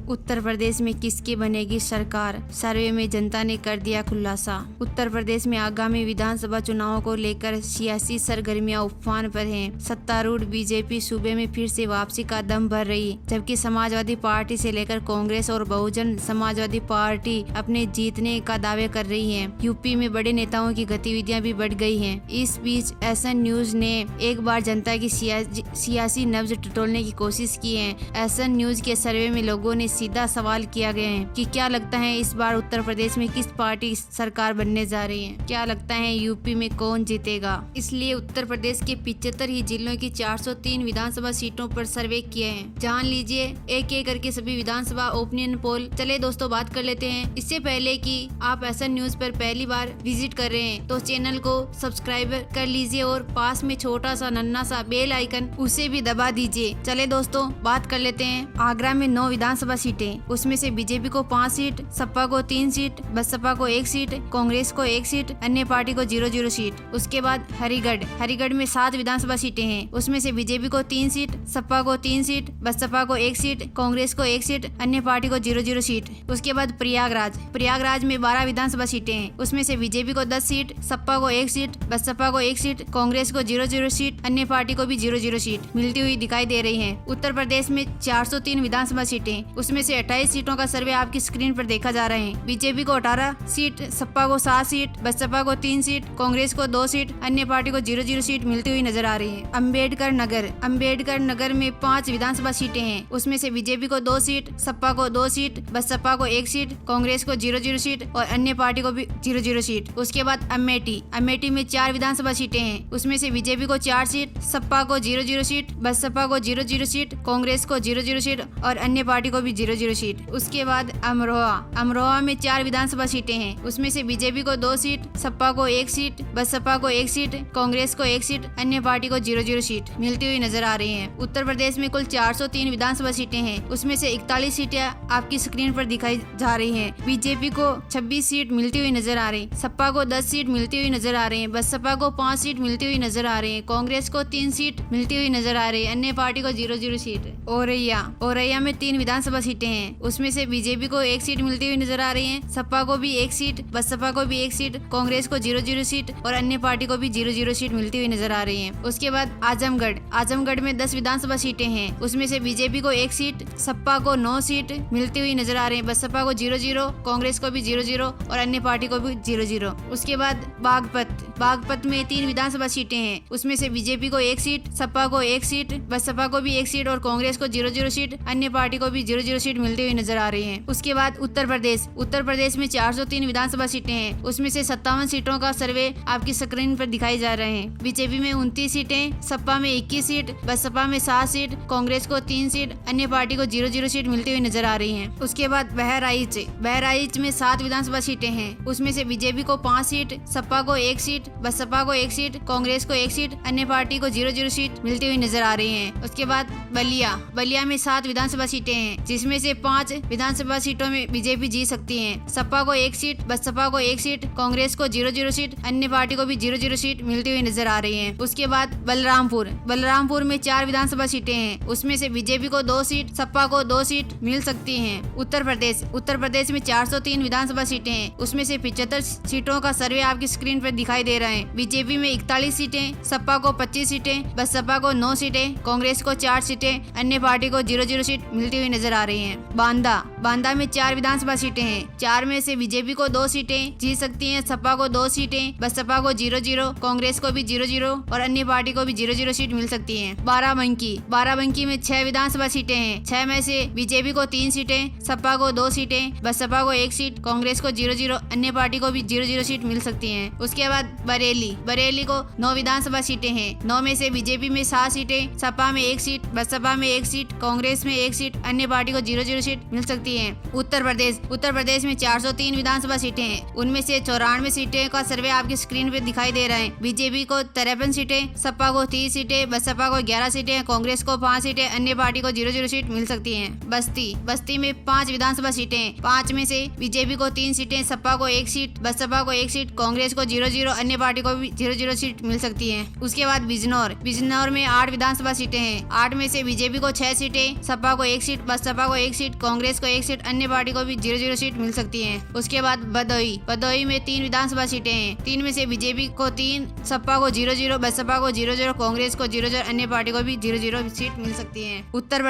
उत्तर प्रदेश में किसकी बनेगी सरकार, सर्वे में जनता ने कर दिया खुलासा। उत्तर प्रदेश में आगामी विधानसभा चुनावों को लेकर सियासी सरगर्मियां उफान पर हैं। सत्तारूढ़ बीजेपी सूबे में फिर से वापसी का दम भर रही, जबकि समाजवादी पार्टी से लेकर कांग्रेस और बहुजन समाजवादी पार्टी अपने जीतने का दावे कर रही है। यूपी में बड़े नेताओं की गतिविधियां भी बढ़ गई हैं। इस बीच एसएन न्यूज ने एक बार जनता की सियासी नब्ज टटोलने की कोशिश की है। एसएन न्यूज के सर्वे में लोगों ने सीधा सवाल किया गया है कि क्या लगता है इस बार उत्तर प्रदेश में किस पार्टी सरकार बनने जा रही है, क्या लगता है यूपी में कौन जीतेगा। इसलिए उत्तर प्रदेश के 75 ही जिलों की 403 विधानसभा सीटों पर सर्वे किए हैं। जान लीजिए एक एक करके सभी विधानसभा ओपिनियन पोल। चले दोस्तों बात कर लेते हैं। इससे पहले कि आप एसएन न्यूज पर पहली बार विजिट कर रहे हैं तो चैनल को सब्सक्राइब कर लीजिए और पास में छोटा सा नन्ना सा बेल आइकन उसे भी दबा दीजिए। चले दोस्तों बात कर लेते हैं। आगरा में 9 विधानसभा सीटें, उसमें से बीजेपी को 5 सीट, सपा को 3 सीट, बसपा को 1 सीट, कांग्रेस को 1 सीट, अन्य पार्टी को 0-0 सीट। उसके बाद हरिगढ़ में 7 विधानसभा सीटें हैं, उसमें से बीजेपी को 3 सीट, सपा को 3 सीट, बसपा को 1 सीट, कांग्रेस को 1 सीट, अन्य पार्टी को 0-0 सीट। उसके बाद प्रयागराज में 12 विधानसभा सीटें हैं, उसमें से बीजेपी को 10 सीट, सपा को 1 सीट, बसपा को 1 सीट, कांग्रेस को 0-0 सीट, अन्य पार्टी को भी 0-0 सीट मिलती हुई दिखाई दे रही है। उत्तर प्रदेश में 403 विधानसभा सीटें, उसमें से 28 सीटों का सर्वे आपकी स्क्रीन पर देखा जा रहा है। बीजेपी को 18 सीट, सपा को 7 सीट, बसपा को 3 सीट, कांग्रेस को 2 सीट, अन्य पार्टी को 0-0 सीट मिलती हुई नजर आ रही है। अम्बेडकर नगर में 5 विधानसभा सीटें हैं, उसमें से बीजेपी को 2 सीट, सपा को 2 सीट, बसपा को 1 सीट, कांग्रेस को 0-0 सीट और अन्य पार्टी को भी 0-0 सीट। उसके बाद अमेठी में 4 विधानसभा सीटें हैं, उसमें से बीजेपी को 4 सीट, सपा को 0-0 सीट, बसपा को 0-0 सीट, कांग्रेस को 0-0 सीट और अन्य पार्टी को भी 0-0 सीट। उसके बाद अमरोहा में 4 विधानसभा सीटें हैं, उसमें से बीजेपी को 2 सीट, सपा को 1 सीट, बसपा को 1 सीट, कांग्रेस को 1 सीट, अन्य पार्टी को 0-0 सीट मिलती हुई नजर आ रही है। उत्तर प्रदेश में कुल 403 विधानसभा सीटें हैं, उसमें से 41 सीटें आपकी स्क्रीन पर दिखाई जा रही है। बीजेपी को 26 सीट मिलती हुई नजर आ रही, सपा को 10 सीट मिलती हुई नजर आ रही है, बसपा को 5 सीट मिलती हुई नजर आ रही है, कांग्रेस को 3 सीट मिलती हुई नजर आ रही है, अन्य पार्टी को 0-0 सीट। औरैया में 3 विधानसभा सीटें हैं, उसमें से बीजेपी को 1 सीट मिलती हुई नजर आ रही है, सपा को भी 1 सीट, बसपा को भी 1 सीट, कांग्रेस को 0-0 सीट और अन्य पार्टी को भी 0-0 सीट मिलती हुई नजर आ रही है। उसके बाद आजमगढ़ में 10 विधानसभा सीटें हैं, उसमें से बीजेपी को 1 सीट, सपा को 9 सीट मिलती हुई नजर आ रही है, बसपा को 0-0, कांग्रेस को भी 0-0 और अन्य पार्टी को भी 0-0। उसके बाद बागपत में 3 विधानसभा सीटें हैं, उसमें से बीजेपी को 1 सीट, सपा को 1 सीट, बसपा को भी 1 सीट और कांग्रेस को 0-0 सीट, अन्य पार्टी को भी 0-0 सीट मिलती हुई नजर आ रही है। उसके बाद उत्तर प्रदेश में 403 विधानसभा सीटें हैं, उसमें से 57 सीटों का सर्वे आपकी स्क्रीन पर दिखाई जा रहे हैं। बीजेपी में 29 सीटें, सपा में 21 सीट, बसपा में 7 सीट, कांग्रेस को 3 सीट, अन्य पार्टी को 0-0 सीट मिलती हुई नजर आ रही है। उसके बाद बहराइच में 7 विधानसभा सीटें हैं, उसमें से बीजेपी को 5 सीट, सपा को 1 सीट, बसपा को 1 सीट, कांग्रेस को 1 सीट, अन्य पार्टी को 0-0 सीट मिलती हुई नजर आ रही है। उसके बाद बलिया में 7 विधानसभा सीटें हैं, जिसमें से 5 विधानसभा सीटों में बीजेपी जीत सकती है, सपा को 1 सीट, बसपा को 1 सीट, कांग्रेस को 0-0 सीट, अन्य पार्टी को भी 0-0 सीट मिलती हुई नजर आ रही है। उसके बाद बलरामपुर में 4 विधानसभा सीटें हैं, उसमें से बीजेपी को 2 सीट, सपा को 2 सीट मिल सकती है। उत्तर प्रदेश में 403 विधानसभा सीटें हैं, उसमें से 75 सीटों का सर्वे आपकी स्क्रीन पर दिखाई दे रहा है। बीजेपी में 41 सीटें, सपा को 25 सीटें, बसपा को 9 सीटें, कांग्रेस को 4 सीटें, अन्य पार्टी को 0-0 सीट मिलती हुई नजर आ रही है। बांदा में 4 विधानसभा सीटें हैं, 4 में से बीजेपी को 2 सीटें जीत सकती है, सपा को 2 सीटें, बसपा को 0-0, कांग्रेस को भी 0-0 और अन्य पार्टी को भी 0-0 सीट मिल सकती है। बाराबंकी में 6 विधानसभा सीटें हैं, 6 में से बीजेपी को 3 सीटें, सपा को 2 सीटें, बसपा को 1 सीट, कांग्रेस को 0-0, अन्य पार्टी को भी 0-0 सीट मिल सकती है। उसके बाद बरेली को 9 विधानसभा सीटें हैं, 9 में से बीजेपी में 7 सीटें, सपा में 1 सीट, बसपा में 1 सीट, कांग्रेस में 1 सीट, अन्य पार्टी को 0-0 सीट मिल सकती है। उत्तर प्रदेश में 403 विधानसभा सीटें हैं, उनमें से 94 सीटें का सर्वे आपकी स्क्रीन पे दिखाई दे रहा है। बीजेपी को 53 सीटें, सपा को 30 सीटें, बसपा को 11 सीटें, कांग्रेस को 5 सीटें, अन्य पार्टी को 0-0 सीट मिल सकती है। बस्ती में 5 विधानसभा सीटें हैं, 5 में से बीजेपी को 3 सीटें, सपा को 1 सीट, बसपा को 1 सीट, कांग्रेस को 0-0, अन्य पार्टी को भी 0-0 सीट मिल सकती है। उसके बाद बिजनौर में 8 विधानसभा सीटें हैं, 8 में से बीजेपी को 6 सीटें, सपा को 1 सीट, बसपा को को 1 सीट, कांग्रेस को 1 सीट, अन्य पार्टी को भी 0-0 सीट मिल सकती है। उसके बाद भदोही में 3 विधानसभा सीटें हैं। 3 में से बीजेपी को 3, सपा को 0-0, बसपा को 0-0, कांग्रेस को 0-0, अन्य पार्टी को भी 0-0 सीट मिल सकती है। उत्तर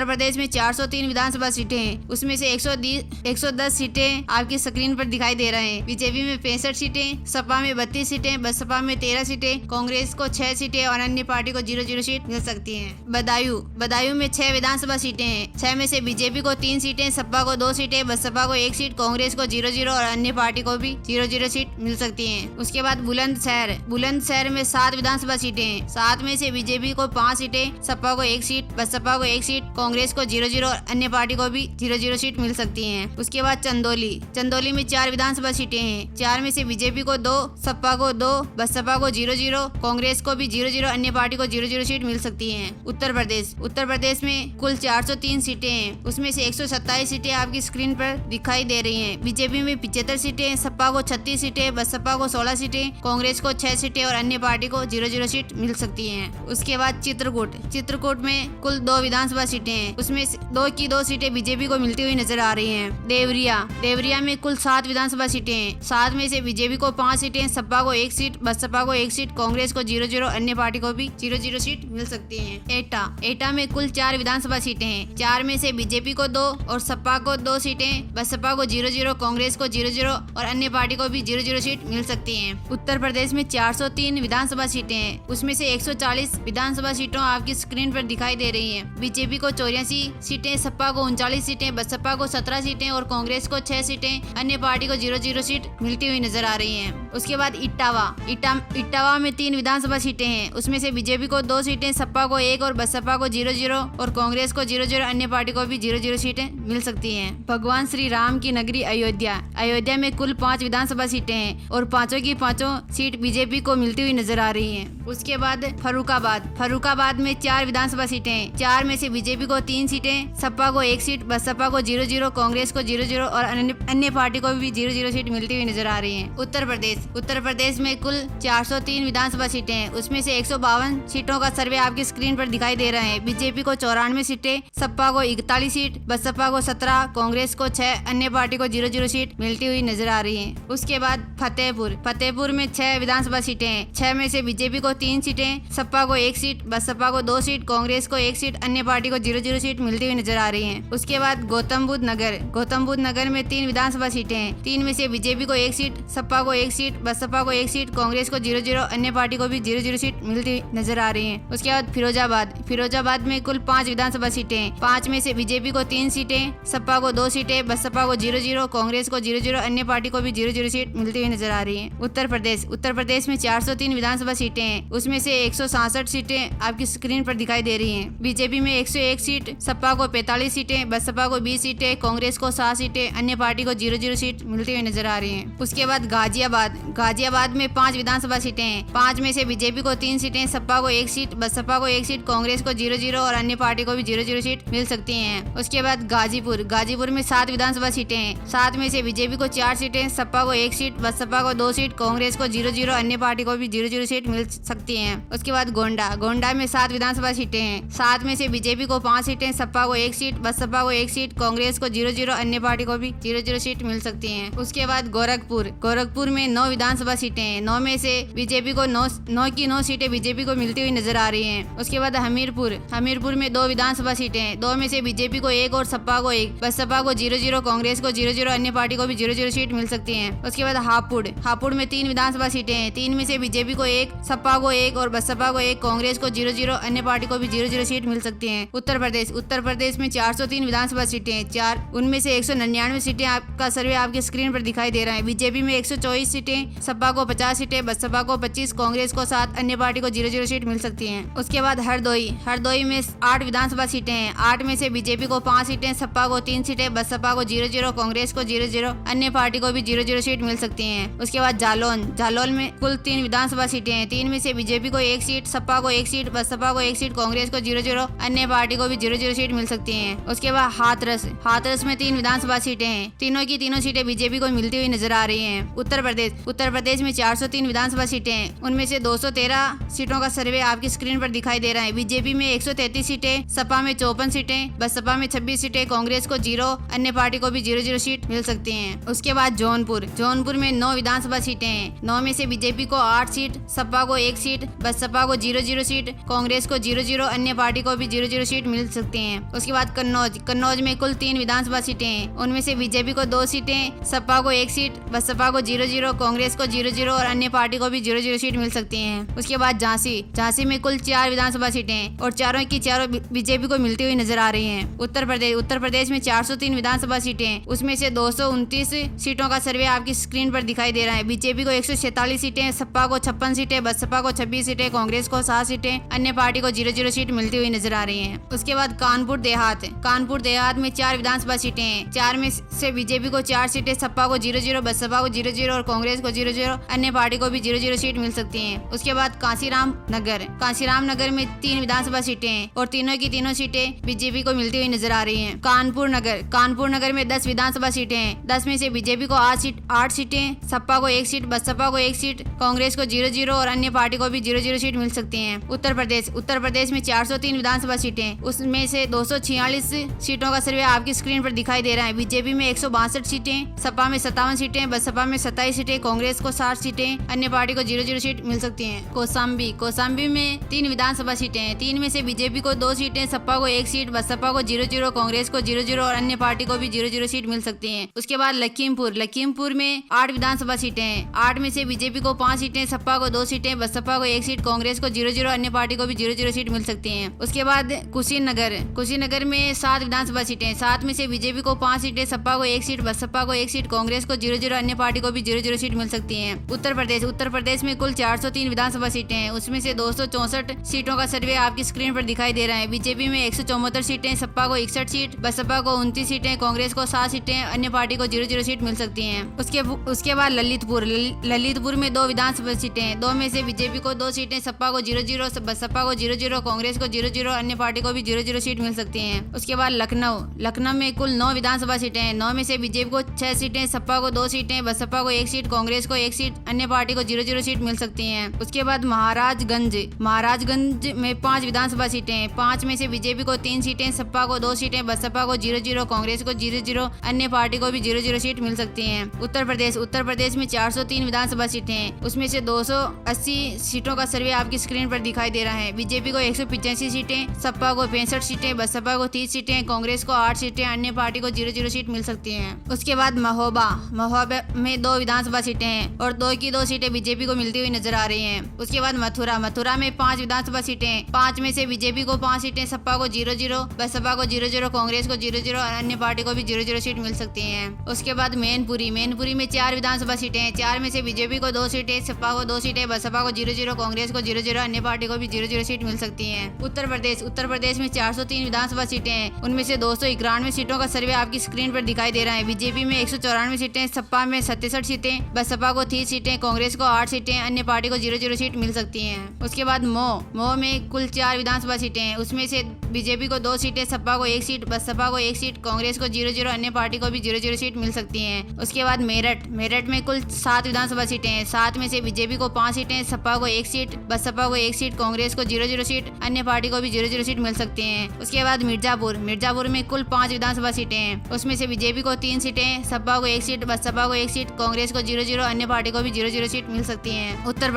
प्रदेश में 403 विधानसभा सीटें हैं। उसमें से 110 सीटें आपकी स्क्रीन पर दिखाई दे रहे हैं। बीजेपी में 65 सीटें, सपा में 32 सीटें, बसपा में 13 सीटें, कांग्रेस को 6 सीटें और अन्य पार्टी को 0-0 सीट मिल सकती है। बदायूं में 6 विधानसभा सीटें हैं। 6 में से बीजेपी को 3 सीटें, सपा को 2 सीटें, बसपा को 1 सीट, कांग्रेस को 0-0 और अन्य पार्टी को भी 0-0 सीट मिल सकती है। उसके बाद बुलंदशहर में 7 विधानसभा सीटें हैं। 7 में से बीजेपी को 5 सीटें, सपा को 1 सीट, बसपा को 1 सीट, कांग्रेस को 0-0 और अन्य पार्टी को भी 0-0 सीट मिल सकती है। उसके बाद चंदौली में 4 विधानसभा सीटें हैं। 4 में से बीजेपी को 2, सपा को 2, बसपा को 0-0, कांग्रेस को भी 0-0, अन्य पार्टी को 0-0 सीट मिल सकती है। उत्तर प्रदेश में कुल 403 सीटें हैं। उसमें से 127 सीटें आपकी स्क्रीन पर दिखाई दे रही हैं। बीजेपी में 75 सीटें, सपा को 36 सीटें, बसपा को 16 सीटें, कांग्रेस को 6 सीटें और अन्य पार्टी को 0-0 सीट मिल सकती है। उसके बाद चित्रकूट में कुल 2 विधानसभा सीटें हैं। उसमें 2 की 2 सीटें बीजेपी को मिलती हुई नजर आ रही हैं। देवरिया में कुल 7 विधानसभा सीटें हैं। 7 में से बीजेपी को 5 सीटें, सपा को 1 सीट, बसपा को 1 सीट, कांग्रेस को 0-0, अन्य पार्टी को भी 0-0 सीट मिल सकती है। एटा में कुल 4 विधानसभा सीटें हैं। 4 में से बीजेपी को 2 और सपा को 2 सीटें, बसपा को 0-0, कांग्रेस को 0-0 और अन्य पार्टी को भी 0-0 सीट मिल सकती है। उत्तर प्रदेश में 403 विधानसभा सीटें हैं। उसमें से 140 विधानसभा सीटों आपकी स्क्रीन पर दिखाई दे रही हैं। बीजेपी को 84 सीटें, सपा को 39 सीटें, बसपा को 17 सीटें और कांग्रेस को 6 सीटें, अन्य पार्टी को 0-0 सीट मिलती हुई नजर आ रही हैं। उसके बाद इटावा में 3 विधानसभा सीटें हैं। उसमें से बीजेपी को 2 सीटें, सपा को 1 और बसपा को 0-0 और कांग्रेस को 0-0, अन्य पार्टी को भी 0-0 सीटें मिल सकती हैं। भगवान श्री राम की नगरी अयोध्या में कुल 5 विधानसभा सीटें हैं और 5 की 5 सीट बीजेपी को मिलती हुई नजर आ रही हैं। उसके बाद फर्रुखाबाद में 4 विधानसभा सीटें हैं। 4 में से बीजेपी को 3 सीटें, सपा को 1 सीट, बसपा को 0-0, कांग्रेस को 0-0 और अन्य पार्टी को भी 0-0 सीट मिलती हुई नजर आ रही है। उत्तर प्रदेश में कुल 403 विधानसभा सीटें हैं। उसमें से 152 सीटों का सर्वे आपकी स्क्रीन पर दिखाई दे रहा है। बीजेपी को 94 सीटें, सपा को 41 सीट, बसपा को 17, कांग्रेस को 6, अन्य पार्टी को 0-0 सीट मिलती हुई नजर आ रही है। उसके बाद फतेहपुर में 6 विधानसभा सीटें हैं। 6 में से बीजेपी को 3 सीटें, सपा को 1 सीट, बसपा को 2 सीट, कांग्रेस को 1 सीट, अन्य पार्टी को 0-0 सीट मिलती हुई नजर आ रही है। उसके बाद गौतम बुद्ध नगर में 3 विधानसभा सीटें हैं। 3 में से बीजेपी को 1 सीट, सपा को 1 सीट, बसपा को 1 सीट, कांग्रेस को 0-0, अन्य पार्टी को भी 0-0 सीट मिलती नजर आ रही है। उसके बाद फिरोजाबाद में कुल 5 विधानसभा सीटें हैं। 5 में से बीजेपी को 3 सीटें, सपा को 2 सीटें, बसपा को 0-0, कांग्रेस को 0-0, अन्य पार्टी को भी 0-0 सीट मिलती हुई नजर आ रही है। उत्तर प्रदेश में 403 विधानसभा सीटें हैं। उसमें से 167 सीटें आपकी स्क्रीन पर दिखाई दे रही हैं। बीजेपी में 101 सीट, सपा को 45 सीटें, बसपा को 20 सीटें, कांग्रेस को 7 सीटें, अन्य पार्टी को 0-0 सीट मिलती हुई नजर आ रही है। उसके बाद गाजियाबाद में 5 विधानसभा सीटें हैं। 5 में से बीजेपी को 3 सीटें, सपा को 1 सीट, बसपा को 1 सीट, कांग्रेस को 0-0 और अन्य पार्टी को भी 0-0 सीट मिल सकती हैं। उसके बाद गाजीपुर में 7 विधानसभा सीटें हैं। 7 में से बीजेपी को 4 सीटें, सपा को 1 सीट, बसपा को 2 सीट, कांग्रेस को 0-0, अन्य पार्टी को भी 0-0 सीट मिल सकती हैं। उसके बाद गोंडा में 7 विधानसभा सीटें हैं। 7 में से बीजेपी को 5 सीटें, सपा को 1 सीट, बसपा को 1 सीट, कांग्रेस को 0-0, अन्य पार्टी को भी 0-0 सीट मिल सकती हैं। उसके बाद गोरखपुर में 9 विधानसभा सीटें हैं। 9 में से बीजेपी को 9 की 9 सीटें बीजेपी को मिलती हुई नजर आ रही हैं। उसके बाद हमीरपुर में 2 विधानसभा सीटें हैं। 2 में से बीजेपी को 1 और सपा को 1, बसपा को 0-0, कांग्रेस को 0-0, अन्य पार्टी को भी 0-0 सीट मिल सकती हैं। उसके बाद हापुड़ में 3 विधानसभा सीटें हैं। 3 में से बीजेपी को 1, सपा को 1 और बसपा को 1, कांग्रेस को 0-0, अन्य पार्टी को भी 0-0 सीट मिल सकती हैं। उत्तर प्रदेश में 403 विधानसभा सीटें हैं। 4 उनमें से 199 सीटें आपका सर्वे आपके स्क्रीन पर दिखाई दे रहा है। बीजेपी में 124 सीटें, सपा को 50 सीटें, बसपा को 25, कांग्रेस को 7, अन्य पार्टी को 0-0 सीट मिल सकती हैं। उसके बाद हरदोई में 8 विधानसभा सीटें हैं। 8 में से बीजेपी को 5 सीटें, सपा को 3 सीटें, बसपा को 0-0, कांग्रेस को 0-0, अन्य पार्टी को भी 0-0 सीट मिल सकती हैं। उसके बाद जालौन में कुल 3 विधानसभा सीटें हैं। 3 में से बीजेपी को 1 सीट, सपा को 1 सीट, बसपा को 1 सीट, कांग्रेस को 0-0, अन्य पार्टी को भी 0-0 सीट मिल सकती हैं। उसके बाद हाथरस में 3 विधानसभा सीटें हैं। तीनों की तीनों सीटें बीजेपी को मिलती हुई नजर आ रही हैं। उत्तर उत्तर प्रदेश में 403 विधानसभा सीटें हैं, उनमें से 213 सीटों का सर्वे आपकी स्क्रीन पर दिखाई दे रहा है। बीजेपी में 133 सीटें, सपा में 54 सीटें, बसपा में 26 सीटें, कांग्रेस को 0, अन्य पार्टी को भी 0-0 सीट मिल सकती हैं। उसके बाद जौनपुर में 9 विधानसभा सीटें हैं, 9 में से बीजेपी को 8 सीट, सपा को 1 सीट, बसपा को 0-0 सीट, कांग्रेस को 0-0, अन्य पार्टी को भी 0-0 सीट मिल सकती हैं। उसके बाद कन्नौज में कुल 3 विधानसभा सीटें हैं, उनमें से बीजेपी को 2 सीटें, सपा को 1 सीट, बसपा को 0-0, कांग्रेस को 0-0 और अन्य पार्टी को भी 0-0 सीट मिल सकती हैं। उसके बाद झांसी में कुल 4 विधानसभा सीटें हैं और चारों की चारों बीजेपी को मिलती हुई नजर आ रही हैं। उत्तर प्रदेश में 403 विधानसभा सीटें हैं, उसमें से 229 सीटों का सर्वे आपकी स्क्रीन पर दिखाई दे रहा है। बीजेपी को 146 सीटें, सपा को 56 सीटें, बसपा को 26 सीटें, कांग्रेस को 7 सीटें, अन्य पार्टी को 0-0 सीट मिलती हुई नजर आ रही है। उसके बाद कानपुर देहात में 4 विधानसभा सीटें हैं, 4 में से बीजेपी को 4 सीटें, सपा को 0-0, बसपा को 0-0 और कांग्रेस को 0-0, अन्य पार्टी को भी 0-0 सीट मिल सकती है। उसके बाद कांसीराम नगर में 3 विधानसभा सीटें हैं और तीनों की तीनों सीटें बीजेपी को मिलती हुई नजर आ रही हैं। कानपुर नगर में 10 विधानसभा सीटें हैं, 10 में से बीजेपी को 8 सीटें, सपा को 1 सीट, बसपा को 1 सीट, कांग्रेस को 0-0 और अन्य पार्टी को भी 0-0 सीट मिल सकती हैं। उत्तर प्रदेश में 403 विधानसभा सीटें, उसमें से 246 सीटों का सर्वे आपकी स्क्रीन पर दिखाई दे रहा है। बीजेपी में 162 सीटें, सपा में 57 सीटें, बसपा में 27 सीटें, कांग्रेस को 60 सीटें, अन्य पार्टी को 0-0 सीट मिल सकती हैं। कौशाम्बी में 3 विधानसभा सीटें हैं, 3 में से बीजेपी को 2 सीटें, सपा को 1 सीट, बसपा को 0-0, कांग्रेस को 0-0 और अन्य पार्टी को भी 0-0 सीट मिल सकती हैं। उसके बाद लखीमपुर में 8 विधानसभा सीटें हैं, 8 में से बीजेपी को 5 सीटें, सपा को 2 सीटें, बसपा को 1 सीट, कांग्रेस को 0-0, अन्य पार्टी को भी 0-0 सीट मिल सकती हैं। उसके बाद कुशीनगर में 7 विधानसभा सीटें, 7 में से बीजेपी को 5 सीटें, सपा को 1 सीट, बसपा को 1 सीट, कांग्रेस को 0-0, अन्य पार्टी को भी 0-0 सीट मिल सकती है। उत्तर प्रदेश में कुल 403 विधानसभा सीटें हैं, उसमें से 264 सीटों का सर्वे आपकी स्क्रीन पर दिखाई दे रहा है। बीजेपी में 174 सीटें, सपा को 61 सीट, बसपा को 29 सीटें, कांग्रेस को 7 सीटें, अन्य पार्टी को 0-0 सीट मिल सकती हैं। उसके बाद ललितपुर में 2 विधानसभा सीटें, 2 में से बीजेपी को 2 सीटें, सपा को 0-0, बसपा को 0-0, कांग्रेस को 0-0, अन्य पार्टी को भी 0-0 सीट मिल सकती हैं। उसके बाद लखनऊ में कुल 9 विधानसभा सीटें हैं, 9 में से बीजेपी को 6 सीटें, सपा को 2 सीटें, बसपा को 1 सीट, कांग्रेस को 1 सीट, अन्य पार्टी को 0-0 सीट मिल सकती हैं। उसके बाद महाराजगंज में 5 विधानसभा सीटें हैं, 5 में से बीजेपी को 3 सीटें, सपा को 2 सीटें, बसपा को 0-0, कांग्रेस को 0-0, अन्य पार्टी को भी 0-0 सीट मिल सकती हैं। उत्तर प्रदेश में 403 विधानसभा सीटें हैं, उसमें से 280 सीटों का सर्वे आपकी स्क्रीन पर दिखाई दे रहा है। बीजेपी को 185 सीटें, सपा को 65 सीटें, बसपा को 30 सीटें, कांग्रेस को 8 सीटें, अन्य पार्टी को 0-0 सीट मिल सकती हैं। उसके बाद महोबा में 2 विधानसभा सीटें हैं और 2 की 2 सीटें बीजेपी को मिलती हुई नजर आ रही हैं। उसके बाद मथुरा में 5 विधानसभा सीटें, 5 में से बीजेपी को 5 सीटें, सपा को 0-0, बसपा को 0-0, कांग्रेस को 0-0 और अन्य पार्टी को भी 0-0 सीट मिल सकती हैं। उसके बाद मैनपुरी में 4 विधानसभा सीटें हैं, 4 में से बीजेपी को 2 सीटें, सपा को 2 सीटें, बसपा को 0-0, कांग्रेस को 0-0, अन्य पार्टी को भी 0-0 सीट मिल सकती है। उत्तर प्रदेश में 403 विधानसभा सीटें हैं, उनमें से 291 सीटों का सर्वे आपकी स्क्रीन पर दिखाई दे रहा है। बीजेपी में 194 सीटें, सपा में 67 सीटें, बसपा को 30 सीटें, कांग्रेस को 8 सीटें, अन्य पार्टी को 0-0 सीट मिल सकती हैं। उसके बाद मऊ में कुल 4 विधानसभा सीटें हैं, उसमें से बीजेपी को 2 सीटें, सपा को 1 सीट, बसपा को 1 सीट, कांग्रेस को 0-0, अन्य पार्टी को भी 0-0 सीट मिल सकती हैं। उसके बाद मेरठ में कुल 7 विधानसभा सीटें हैं, 7 में से बीजेपी को 5 सीटें, सपा को 1 सीट, बसपा को 1 सीट, कांग्रेस को 0-0 सीट, अन्य पार्टी को भी 0-0 सीट मिल सकती हैं। उसके बाद मिर्जापुर में कुल 5 विधानसभा सीटें हैं, उसमें से बीजेपी को 3 सीटें, सपा को 1 सीट, बसपा को 1 सीट, कांग्रेस को 0-0, अन्य पार्टी को भी 0-0 सीट मिल सकती हैं। उत्तर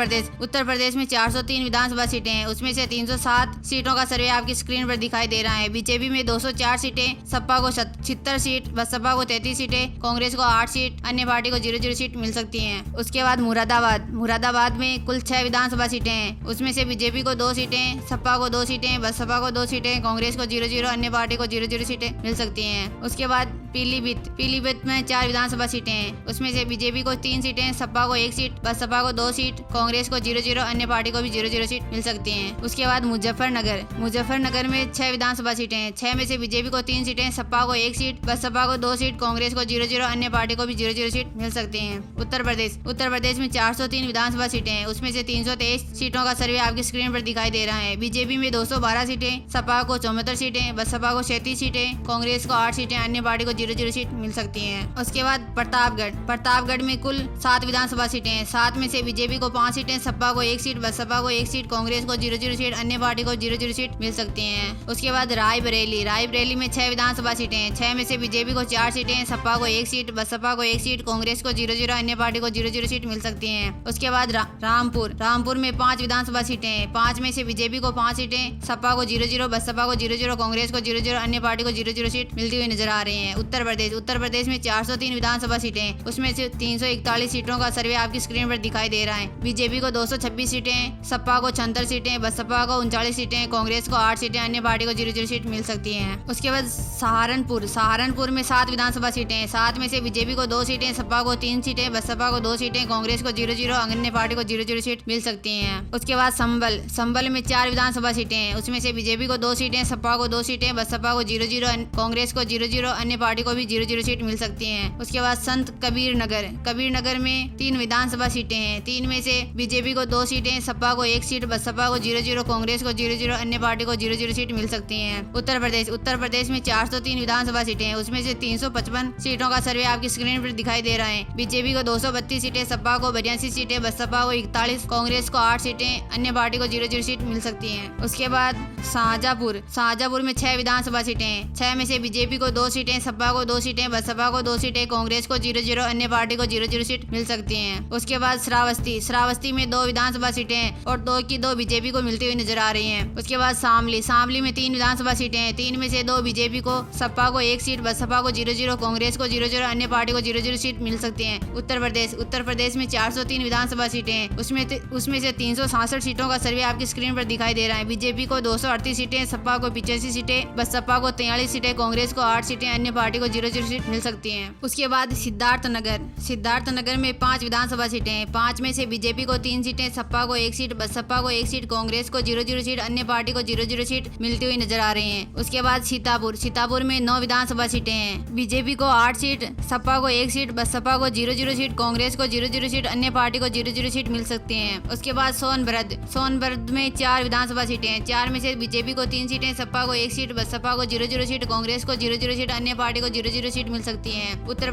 प्रदेश में 403 विधानसभा सीटें हैं, उसमें से 307 सीटों का सर्वे आपकी स्क्रीन पर दिखाई दे रहा है। बीजेपी में 204 सीटें, सपा को 76 सीट, बसपा को 33 सीटें, कांग्रेस को 8 सीट, अन्य पार्टी को 0-0 सीट मिल सकती हैं। उसके बाद मुरादाबाद में कुल 6 विधानसभा सीटें हैं, उसमें से बीजेपी को 2 सीटें, सपा को 2 सीटें, बसपा को 2 सीटें, कांग्रेस को 0-0, अन्य पार्टी को 0-0 सीटें मिल सकती हैं। उसके बाद पीलीभीत में 4 विधानसभा सीटें हैं, उसमें से बीजेपी को 3 सीटें, सपा को 1 सीट, बसपा को 2 सीट, कांग्रेस को 0-0, अन्य पार्टी को भी 0-0 सीट मिल सकती हैं। उसके बाद मुजफ्फरनगर में 6 विधानसभा सीटें हैं, 6 में से बीजेपी को 3 सीटें, सपा को 1 सीट, बसपा को 2 सीट, कांग्रेस को 0-0, अन्य पार्टी को भी 0-0 सीट मिल सकती हैं। उत्तर प्रदेश में 403 विधानसभा सीटें हैं, उसमें से 323 सीटों का सर्वे आपकी स्क्रीन पर दिखाई दे रहा है। बीजेपी में 212 सीटें, सपा को 74 सीटें, बसपा को 37 सीटें, कांग्रेस को 8 सीटें, अन्य पार्टी को 0-0 सीट मिल सकती हैं। उसके बाद प्रतापगढ़ में कुल 7 विधानसभा सीटें, 7 में से बीजेपी को 5 सीटें, सपा को 1 सीट, बसपा को 1 सीट, कांग्रेस को 0-0 सीट, अन्य पार्टी को 0-0 सीट मिल सकती हैं। उसके बाद रायबरेली में 6 विधानसभा सीटें, 6 में से बीजेपी को 4 सीटें, सपा को 1 सीट, बसपा को 1 सीट, कांग्रेस को 0-0, अन्य पार्टी को 0-0 सीट मिल सकती हैं। उसके बाद रामपुर में 5 विधानसभा सीटें, 5 में से बीजेपी को 5 सीटें, सपा को 0-0, बसपा को 0-0, कांग्रेस को 0-0, अन्य पार्टी को 0-0 सीट मिलती हुई नजर आ रही है। उत्तर प्रदेश में 403 विधानसभा सीटें, उसमें से 341 सीटों का सर्वे आपकी स्क्रीन पर दिखाई दे रहा है। बीजेपी को 226 सीटें, सपा को 76 सीटें, बसपा को 39 सीटें, कांग्रेस को 8 सीटें, अन्य पार्टी को 0-0 सीट मिल सकती हैं। उसके बाद सहारनपुर में 7 विधानसभा सीटें, 7 में से बीजेपी को 2 सीटें, सपा को 3 सीटें, बसपा को 2 सीटें, कांग्रेस को 0-0, अन्य पार्टी को 0-0 सीट मिल सकती हैं। उसके बाद संभल में 4 विधानसभा सीटें, उसमें से बीजेपी को 2 सीटें, सपा को 2 सीटें, बसपा को 0-0, कांग्रेस को 0-0, अन्य पार्टी को भी 0-0 सीट मिल सकती हैं। उसके बाद संत कबीर नगर में 3 विधानसभा सीटें हैं, 3 में से बीजेपी को 2 सीटें, सपा को 1 सीट, बसपा को 0-0, कांग्रेस को 0-0, अन्य पार्टी को 0-0 सीट मिल सकती हैं। उत्तर प्रदेश में 403 विधानसभा सीटें हैं, उसमें से 355 सीटों का सर्वे आपकी स्क्रीन पर दिखाई दे रहा है। बीजेपी को 232 सीटें, सपा को 82 सीटें, बसपा को 41, कांग्रेस को 8 सीटें, अन्य पार्टी को 0-0 सीट मिल सकती हैं। उसके बाद शाहजहांपुर में 6 विधानसभा सीटें, 6 में से बीजेपी को 2 सीटें, सपा को 2 सीटें, बसपा को 2 सीटें, कांग्रेस को 0-0, अन्य पार्टी को 0-0 सीट मिल सकती हैं। उसके बाद श्रावस्ती में 2 विधानसभा सीटें और 2 की 2 बीजेपी को मिलती हुई नजर आ रही हैं। उसके बाद शामली में 3 विधानसभा सीटें हैं, 3 में से 2 बीजेपी को, सपा को 1 सीट, बसपा को 0-0, कांग्रेस को 0-0, अन्य पार्टी को 0-0 सीट मिल सकती हैं। उत्तर प्रदेश में 403 विधानसभा सीटें हैं, उसमें से 367 सीटों का सर्वे आपकी स्क्रीन पर दिखाई दे रहा है। बीजेपी को 238 सीटें, सपा को 85 सीटें, बसपा को 43 सीटें, कांग्रेस को 8 सीटें, अन्य पार्टी को 0-0 सीट मिल सकती हैं। उसके बाद सिद्धार्थनगर में 5 विधानसभा सीटें हैं, 5 में से बीजेपी को 3 सीटें, सपा को 1 सीट, बसपा को 1 सीट, कांग्रेस को 0-0 सीट, अन्य पार्टी को 0-0 सीट मिलती हुई नजर आ रही हैं। उसके बाद सीतापुर में 9 विधानसभा सीटें हैं, बीजेपी को 8 सीट, सपा को 1 सीट, बसपा को 0-0 सीट, कांग्रेस को 0-0 सीट, अन्य पार्टी को 0-0 सीट मिल सकती हैं। उसके बाद सोनभद्र में 4 विधानसभा सीटें हैं, 4 में से बीजेपी को 3 सीटें, सपा को 1 सीट, बसपा को 0-0 सीट, कांग्रेस को 0-0 सीट, अन्य पार्टी को 0-0 सीट मिल सकती हैं। उत्तर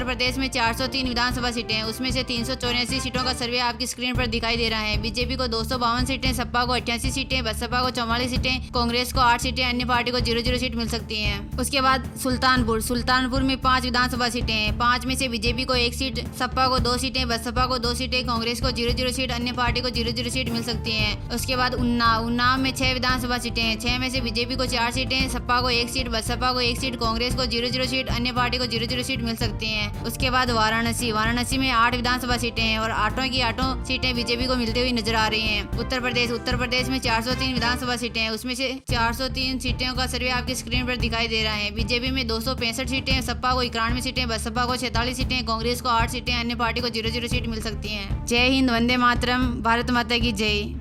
प्रदेश में 403 विधानसभा सीटें हैं, उसमें से 384 सीटों का सर्वे आपकी स्क्रीन पर दिखाई दे रहा है। बीजेपी को 252 सीटें, सपा को 88 सीटें, बसपा को 44 सीटें, कांग्रेस को 8 सीटें, अन्य पार्टी को 0-0 सीट मिल सकती हैं। उसके बाद सुल्तानपुर में 5 विधानसभा सीटें हैं, 5 में से बीजेपी को 1 सीट, सपा को 2 सीटें, बसपा को 2 सीटें, कांग्रेस को 0-0 सीट, अन्य पार्टी को 0-0 सीट मिल सकती हैं। उसके बाद उन्नाव में 6 विधानसभा सीटें हैं, 6 में से बीजेपी को 4 सीटें, सपा को 1 सीट, बसपा को 1 सीट, कांग्रेस को 0-0 सीट, अन्य पार्टी को 0-0 सीट मिल सकती हैं। उसके बाद वाराणसी में 8 विधानसभा सीटें हैं और 8 की 8 सीटें बीजेपी को मिलती हुई नजर आ रही हैं। उत्तर प्रदेश में 403 विधानसभा सीटें हैं, उसमें से 403 सीटों का सर्वे आपकी स्क्रीन पर दिखाई दे रहा है। बीजेपी में 265 सीटें, सपा को 91 सीटें, बसपा को 46 सीटें, कांग्रेस को 8 सीटें, अन्य पार्टी को 0-0 सीट मिल सकती हैं। जय हिंद, वंदे मातरम, भारत माता की जय।